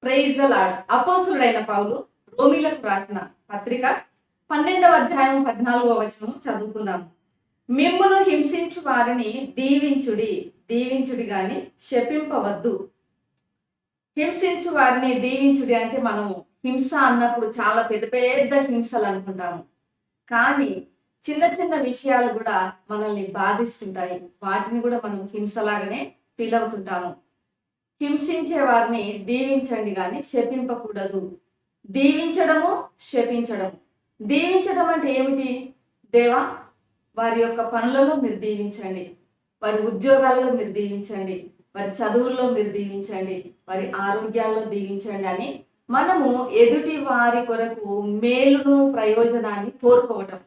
Praise the lord. అపోస్తలుడైన పౌలు రోమీలకు రాసిన పత్రిక 12వ అధ్యాయం 14వ వచనం చదువుకుందాం. మిమ్మును హింసించు వారిని దీవించుడి, దీవించుడి గాని శపింపవద్దు. హింసించు వారిని దీవించుడి అంటే మనము హింస అన్నప్పుడు చాలా పెద్ద పెద్ద హింసలు అనుకుంటాము. కానీ చిన్న చిన్న విషయాలు కూడా మనల్ని బాధిస్తుంటాయి. వాటిని కూడా మనం హింసలాగానే ఫీల్ అవుతుంటాము. హింసించే వారిని దీవించండి కానీ శపింపకూడదు. దీవించడము, శపించడము. దీవించడం అంటే ఏమిటి? దేవా, వారి యొక్క పనులలో మీరు దీవించండి, వారి ఉద్యోగాలలో మీరు దీవించండి, వారి చదువుల్లో మీరు దీవించండి, వారి ఆరోగ్యాల్లో దీవించండి అని మనము ఎదుటి వారి కొరకు మేలును ప్రయోజనాన్ని కోరుకోవటం,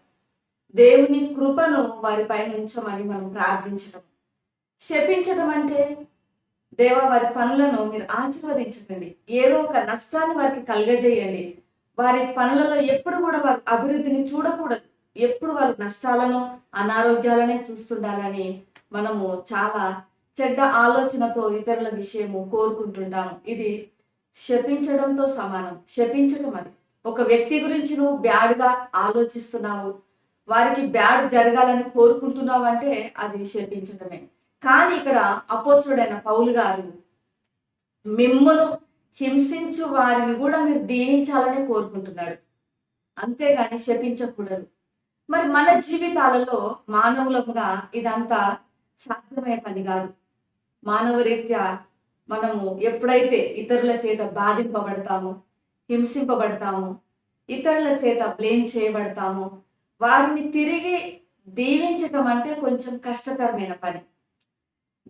దేవుని కృపను వారిపైన ఉంచమని మనం ప్రార్థించటం. శపించడం అంటే దేవా, వారి పనులను మీరు ఆశీర్వదించకండి, ఏదో ఒక నష్టాన్ని వారికి కలుగజేయండి, వారి పనులలో ఎప్పుడు కూడా వారి అభివృద్ధిని చూడకూడదు, ఎప్పుడు వారి నష్టాలను అనారోగ్యాలనే చూస్తుండాలని మనము చాలా చెడ్డ ఆలోచనతో ఇతరుల విషయము కోరుకుంటుంటాము. ఇది శపించడంతో సమానం. శపించడం అది ఒక వ్యక్తి గురించి నువ్వు బ్యాడ్గా ఆలోచిస్తున్నావు, వారికి బ్యాడ్ జరగాలని కోరుకుంటున్నావు అంటే అది శపించడమే. కానీ ఇక్కడ అపోస్తలుడైన పౌలు గారు మిమ్మును హింసించు వారిని కూడా మీరు దీవించాలని కోరుకుంటున్నాడు, అంతేగాని శపించకూడదు. మరి మన జీవితాలలో మానవులుగా ఇదంతా సాధ్యమయ్యే పని కాదు. మానవ రీత్యా మనము ఎప్పుడైతే ఇతరుల చేత బాధింపబడతామో, హింసింపబడతామో, ఇతరుల చేత బ్లేమ్ చేయబడతామో, వారిని తిరిగి దీవించటం అంటే కొంచెం కష్టతరమైన పని.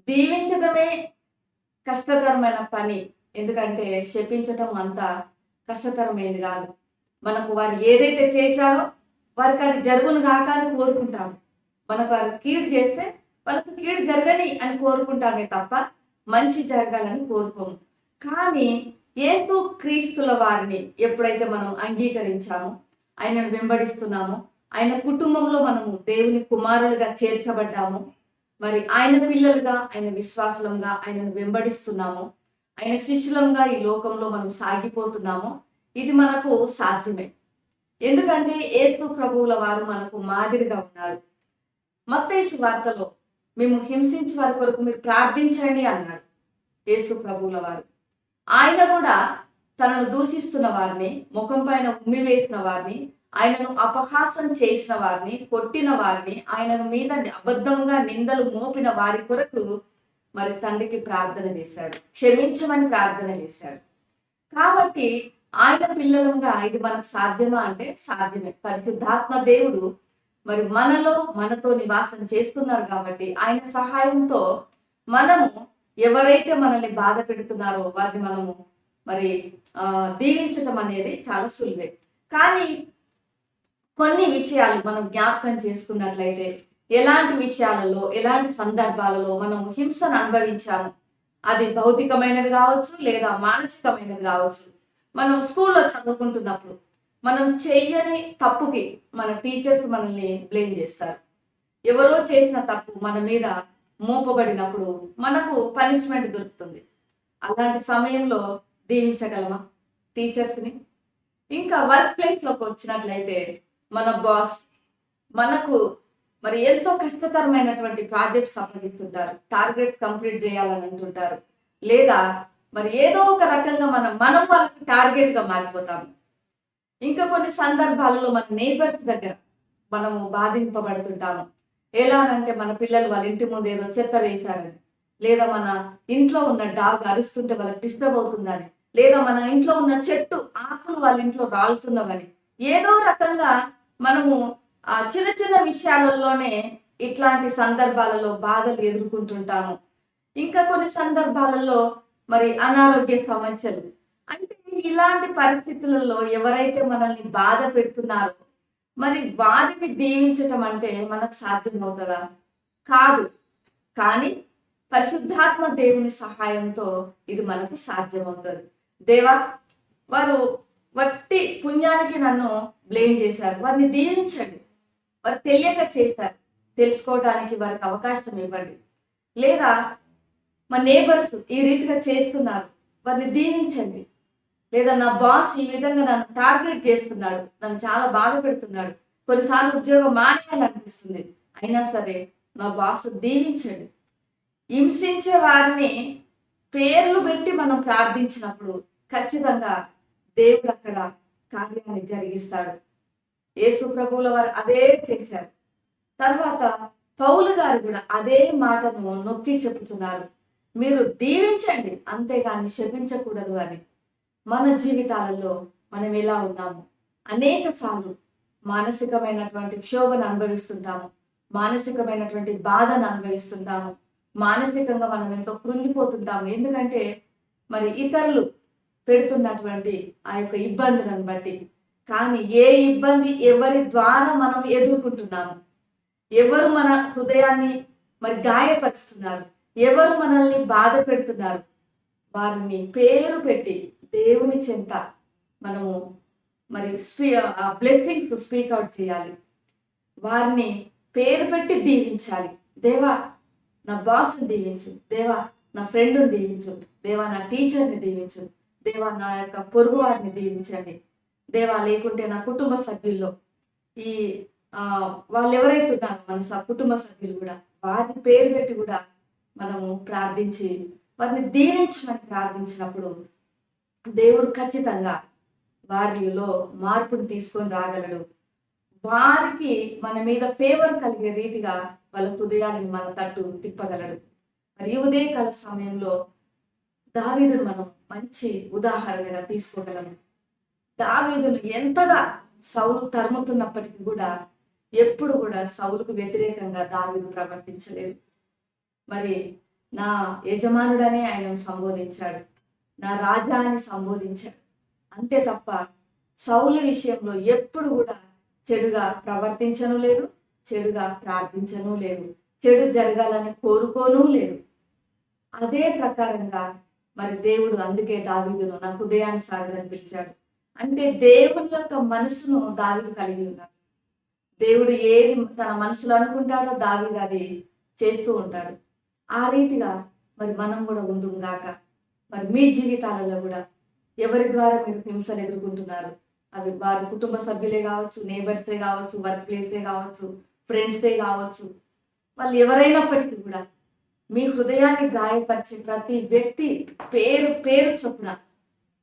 దీవించడమే కష్టతరమైన పని, ఎందుకంటే శపించటం అంత కష్టతరమైనది కాదు. మనకు వారు ఏదైతే చేశారో వారికి అది జరుగును కాక అని కోరుకుంటాము. మనకు వారు కీడు చేస్తే వాళ్ళకు కీడు జరగని అని కోరుకుంటామే తప్ప మంచి జరగాలని కోరుకోము. కానీ యేసు క్రీస్తుల వారిని ఎప్పుడైతే మనం అంగీకరించామో, ఆయనను వెంబడిస్తున్నామో, ఆయన కుటుంబంలో మనము దేవుని కుమారులుగా చేర్చబడ్డాము, మరి ఆయన పిల్లలుగా, ఆయన విశ్వాసులంగా ఆయనను వెంబడిస్తున్నాము, ఆయన శిష్యులంగా ఈ లోకంలో మనం సాగిపోతున్నాము, ఇది మనకు సాధ్యమే. ఎందుకంటే యేసు ప్రభువుల వారు మనకు మాదిరిగా ఉన్నారు. మత్తయి సువార్తలో మేము హింసించే వారి కొరకు మీరు ప్రార్థించండి అన్నాడు యేసు ప్రభువుల వారు. ఆయన కూడా తనను దూషిస్తున్న వారిని, ముఖం పైన ఉమ్మి వేసిన వారిని, ఆయనను అపహాసం చేసిన వారిని, కొట్టిన వారిని, ఆయన మీద అబద్ధంగా నిందలు మోపిన వారి కొరకు మరి తండ్రికి ప్రార్థన చేశాడు, క్షమించమని ప్రార్థన చేశాడు. కాబట్టి ఆయన పిల్లలంగా ఇది మనకు సాధ్యమా అంటే సాధ్యమే. పరిశుద్ధాత్మ దేవుడు మరి మనతో నివాసం చేస్తున్నారు కాబట్టి ఆయన సహాయంతో మనము ఎవరైతే మనల్ని బాధ పెడుతున్నారో వారిని మనము మరి దీవించటం అనేది చాలా సులువే. కానీ కొన్ని విషయాలు మనం జ్ఞాపకం చేసుకున్నట్లయితే ఎలాంటి విషయాలలో, ఎలాంటి సందర్భాలలో మనం హింసను అనుభవించాము, అది భౌతికమైనది కావచ్చు లేదా మానసికమైనది కావచ్చు. మనం స్కూల్లో చదువుకుంటున్నప్పుడు మనం చెయ్యని తప్పుకి మన టీచర్స్ మనల్ని బ్లేమ్ చేస్తారు. ఎవరో చేసిన తప్పు మన మీద మోపబడినప్పుడు మనకు పనిష్మెంట్ దొరుకుతుంది. అలాంటి సమయంలో దీవించగలమా టీచర్స్ని? ఇంకా వర్క్ ప్లేస్లోకి వచ్చినట్లయితే మన బాస్ మనకు మరి ఎంతో కష్టతరమైనటువంటి ప్రాజెక్ట్స్ అప్పగిస్తుంటారు, టార్గెట్స్ కంప్లీట్ చేయాలని అంటుంటారు, లేదా మరి ఏదో ఒక రకంగా మనం వాళ్ళకి టార్గెట్ గా మారిపోతాము. ఇంకా కొన్ని సందర్భాలలో మన నేబర్స్ దగ్గర మనము బాధింపబడుతుంటాము. ఎలా అంటే మన పిల్లలు వాళ్ళ ఇంటి ముందు ఏదో చెత్త వేశారని, లేదా మన ఇంట్లో ఉన్న డాగ్ అరుస్తుంటే వాళ్ళకి డిస్టర్బ్ అవుతుందని, లేదా మన ఇంట్లో ఉన్న చెట్టు ఆకులు వాళ్ళ ఇంట్లో రాలుతున్నవని, ఏదో రకంగా మనము ఆ చిన్న చిన్న విషయాలలోనే ఇట్లాంటి సందర్భాలలో బాధలు ఎదుర్కొంటుంటాము. ఇంకా కొన్ని సందర్భాలలో మరి అనారోగ్య సమస్యలు. అంటే ఇలాంటి పరిస్థితులలో ఎవరైతే మనల్ని బాధ పెడుతున్నారో మరి వారిని దీవించటం అంటే మనకు సాధ్యమవుతుందా? కాదు. కానీ పరిశుద్ధాత్మ దేవుని సహాయంతో ఇది మనకు సాధ్యమవుతుంది. దేవా, వారు వట్టి పుణ్యానికి నన్ను బ్లేమ్ చేశారు, వారిని దీవించండి. వారు తెలియక చేశారు, తెలుసుకోవడానికి వారికి అవకాశం ఇవ్వండి. లేదా మా నేబర్స్ ఈ రీతిగా చేస్తున్నారు, వారిని దీవించండి. లేదా నా బాస్ ఈ విధంగా నన్ను టార్గెట్ చేస్తున్నాడు, నన్ను చాలా బాధ పెడుతున్నాడు, కొన్నిసార్లు ఉద్యోగం మానేయాలనిపిస్తుంది, అయినా సరే నా బాస్ దీవించండి. హింసించే వారిని పేర్లు పెట్టి మనం ప్రార్థించినప్పుడు ఖచ్చితంగా దేవుడు అక్కడ కార్యాన్ని జరిగిస్తాడు. యేసు ప్రభువుల వారు అదే చేశారు. తర్వాత పౌలు గారు కూడా అదే మాటను నొక్కి చెబుతున్నారు. మీరు దీవించండి, అంతేగాని శపించకూడదు అని. మన జీవితాలలో మనం ఎలా ఉన్నాము? అనేక సార్లు మానసికమైనటువంటి క్షోభను అనుభవిస్తుంటాము, మానసికమైనటువంటి బాధను అనుభవిస్తుంటాము, మానసికంగా మనం ఎంతో కృంగిపోతుంటాము. ఎందుకంటే మరి ఇతరులు పెడుతున్నటువంటి ఆ యొక్క ఇబ్బందులను బట్టి. కానీ ఏ ఇబ్బంది ఎవరి ద్వారా మనం ఎదుర్కొంటున్నాము, ఎవరు మన హృదయాన్ని మరి గాయపరుస్తున్నారు, ఎవరు మనల్ని బాధ పెడుతున్నారు, వారిని పేరు పెట్టి దేవుని చెంత మనము మరి బ్లెస్సింగ్స్ స్పీక్ అవుట్ చేయాలి. వారిని పేరు పెట్టి దీవించాలి. దేవా నా బాస్ని దీవించు, దేవా నా ఫ్రెండ్ని దీవించు, దేవా నా టీచర్ని దీవించు, దేవా నా యొక్క పొరుగు వారిని దీవించండి, దేవా లేకుంటే నా కుటుంబ సభ్యుల్లో ఈ వాళ్ళు ఎవరైతే ఉన్నారో మన కుటుంబ సభ్యులు కూడా వారిని పేరు పెట్టి కూడా మనము ప్రార్థించి వారిని దీవించమని ప్రార్థించినప్పుడు దేవుడు ఖచ్చితంగా వారిలో మార్పును తీసుకొని రాగలడు. వారికి మన మీద ఫేవర్ కలిగే రీతిగా వాళ్ళ హృదయాన్ని మన తట్టు తిప్పగలడు. మరి ఉదయకాల సమయంలో దావీదును మనం మంచి ఉదాహరణగా తీసుకోగలము. దావీదును ఎంతగా సౌలు తరుముతున్నప్పటికీ కూడా ఎప్పుడు కూడా సౌలుకు వ్యతిరేకంగా దావీదు ప్రవర్తించలేదు. మరి నా యజమానుడనే ఆయన సంబోధించాడు, నా రాజా అని సంబోధించాడు. అంతే తప్ప సౌలు విషయంలో ఎప్పుడు కూడా చెడుగా ప్రవర్తించను లేదు, చెడుగా ప్రార్థించను లేదు, చెడు జరగాలని కోరుకోను లేదు. అదే ప్రకారంగా మరి దేవుడు అందుకే దావీదును నా హృదయానుసారుడని పిలిచాడు. అంటే దేవుని యొక్క మనసును దావీదు కలిగి ఉన్నాడు. దేవుడు ఏది తన మనసులో అనుకుంటాడో దావీదు అది చేస్తూ ఉంటాడు. ఆ రీతిగా మరి మనం కూడా ఉందుగాక. మరి మీ జీవితాలలో కూడా ఎవరి ద్వారా మీరు హింసలు ఎదుర్కొంటున్నారు, అవి వారి కుటుంబ సభ్యులే కావచ్చు, నేబర్సే కావచ్చు, వర్క్ ప్లేసే కావచ్చు, ఫ్రెండ్సే కావచ్చు, వాళ్ళు ఎవరైనప్పటికీ కూడా మీ హృదయాన్ని గాయపరిచే ప్రతి వ్యక్తి పేరు పేరు చొప్పున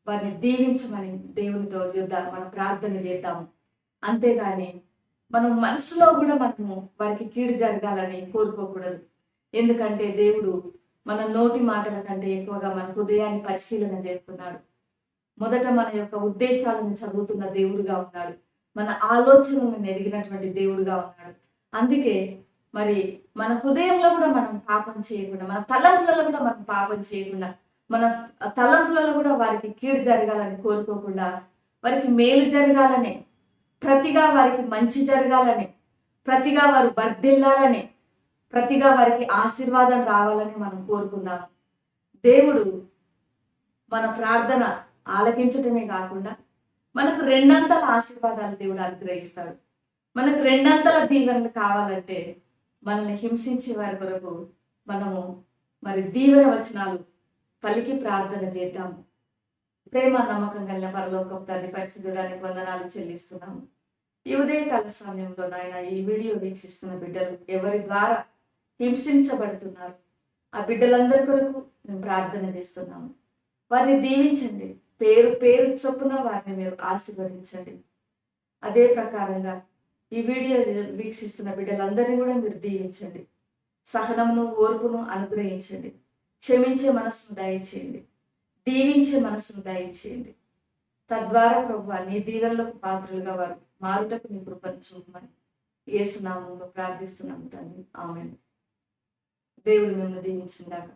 వారిని దీవించమని దేవునితో చేద్దాం, మనం ప్రార్థన చేద్దాము. అంతేగాని మనం మనసులో కూడా మనము వారికి కీడు జరగాలని కోరుకోకూడదు. ఎందుకంటే దేవుడు మన నోటి మాటల కంటే ఎక్కువగా మన హృదయాన్ని పరిశీలన చేస్తున్నాడు. మొదట మన యొక్క ఉద్దేశాలను చదువుతున్న దేవుడుగా ఉన్నాడు, మన ఆలోచనలను ఎరిగినటువంటి దేవుడుగా ఉన్నాడు. అందుకే మరి మన హృదయంలో కూడా మనం పాపం చేయకుండా, మన తలంపులలో కూడా మనం పాపం చేయకుండా, మన తలంపులలో కూడా వారికి కీడు జరగాలని కోరుకోకుండా, వారికి మేలు జరగాలని, ప్రతిగా వారికి మంచి జరగాలని, ప్రతిగా వారు వర్ధిల్లాలని, ప్రతిగా వారికి ఆశీర్వాదం రావాలని మనం కోరుకుందాం. దేవుడు మన ప్రార్థన ఆలకించటమే కాకుండా మనకు రెండంతల ఆశీర్వాదాలు దేవుడు అనుగ్రహిస్తాడు. మనకు రెండంతల దీవెనలు కావాలంటే మనల్ని హింసించే వారి కొరకు మనము మరి దీవెన వచనాలు పలికి ప్రార్థన చేద్దాము. ప్రేమ నమ్మకం కలిగిన పరలోక తండ్రి, పరిశుద్ధుడానికి వందనాలు చెల్లిస్తున్నాము. ఈ ఉదయకాల సమయంలో నాయన ఈ వీడియో వీక్షిస్తున్న బిడ్డలు ఎవరి ద్వారా హింసించబడుతున్నారు, ఆ బిడ్డలందరి కొరకు మేము ప్రార్థన చేస్తున్నాము. వారిని దీవించండి, పేరు పేరు చొప్పున వారిని మీరు ఆశీర్వదించండి. అదే ప్రకారంగా ఈ వీడియో వీక్షిస్తున్న బిడ్డలందరినీ కూడా మీరు దీవించండి. సహనమును ఓర్పును అనుగ్రహించండి. క్షమించే మనసును దయచేయండి, దీవించే మనసును దయచేయండి. తద్వారా ప్రభువా నీ దీవెనలకు పాత్రలుగా వారు మారుటకు నీ కృపను చూపమని యేసు నామములో ప్రార్థిస్తున్నాము తండ్రి, ఆమేన్. దేవుడు మిమ్మల్ని దీవించుగాక.